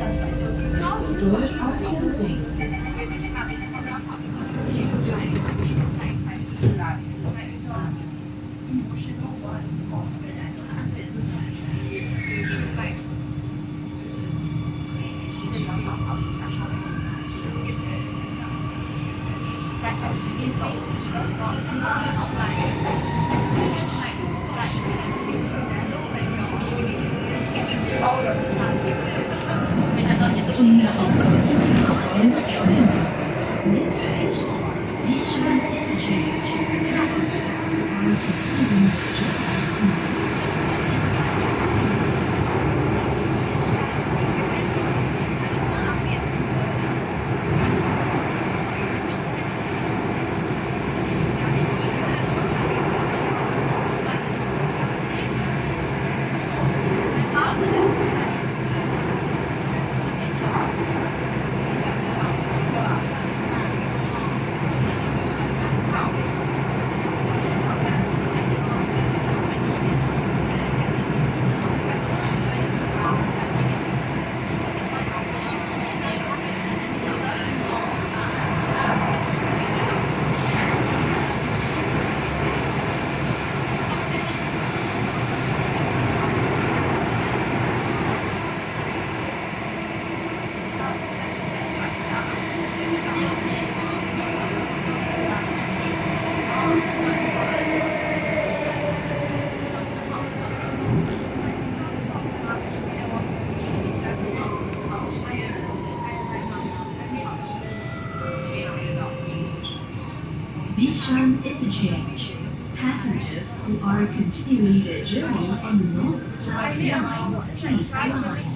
Doors are closing. Please on the train. Next station, Marymount interchange. Passengers are continuing their journey. Marymount interchange. Passengers who are continuing their journey on the north-south line, please alight.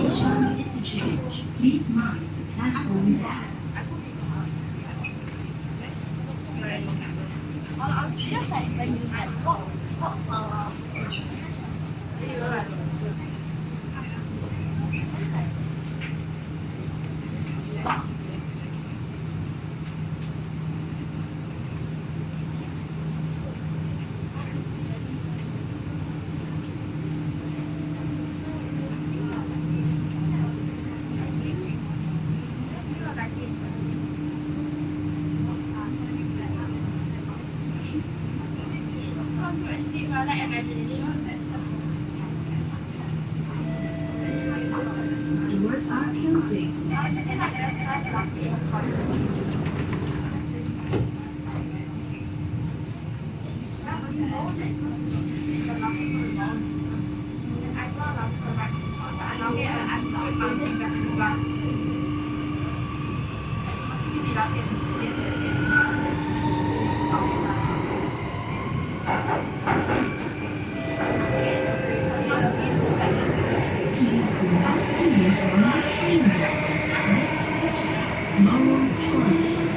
Marymount interchange. Please mind the platform back. ，Doors are closing. Please do not leave on the train rails. Next station, Marymount. Marymount.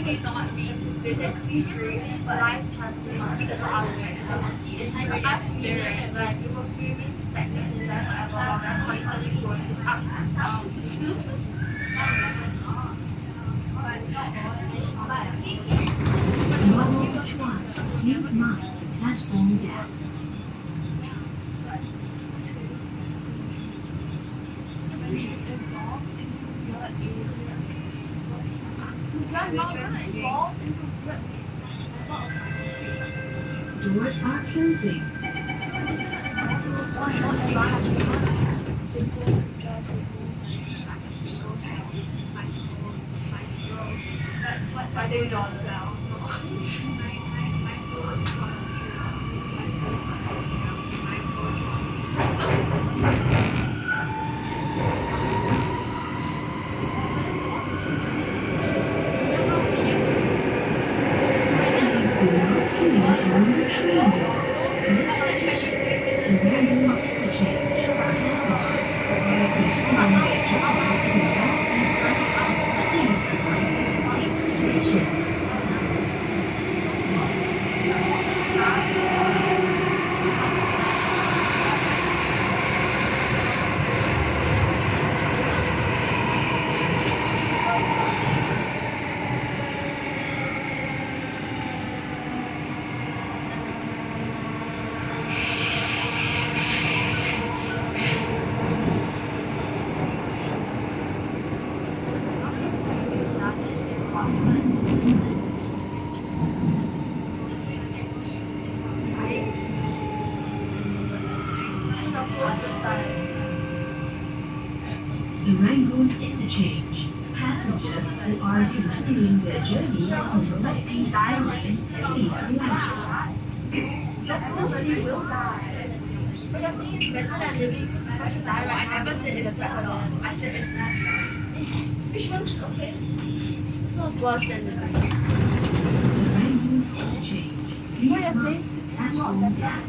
may not be physically free, but life chances is our way. It's like us spirit, like it will remain stagnant in life forever, and constantly going through ups and downs. Normal one. Please mind the platform gap. Doors are closing. But they don't sell. Please do not leave from the train doors. Next station, Marymount interchange. Passengers are continuing their journey in the northeast line. Please avoid the next station. Serangoon interchange. Passengers who are continuing their journey on the northeast line, please alight. Everybody will die. But you're saying it's better than living because you die, right? I never said it's better. I said it's better. Which one's okay? This one's worse than living. Serangoon interchange. Please So you're mind saying the platform gap.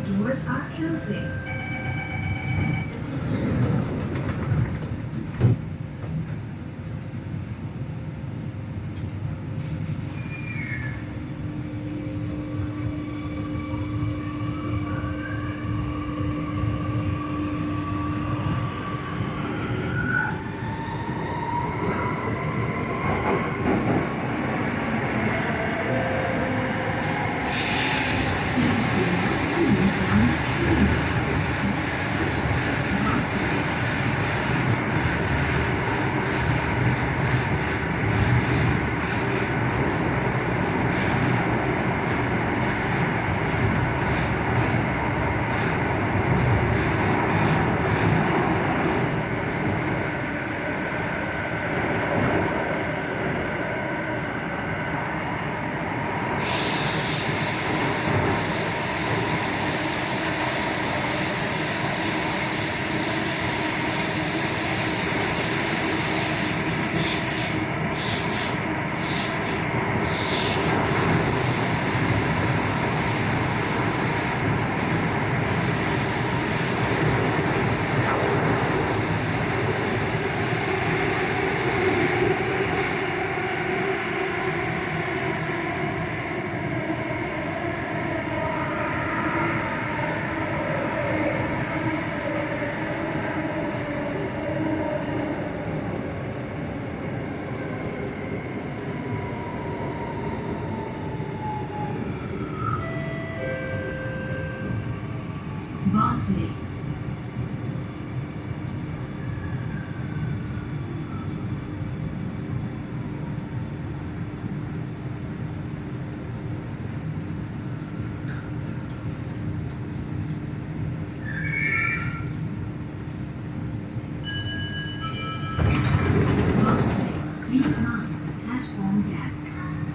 Doors are closing. Bartley. gap.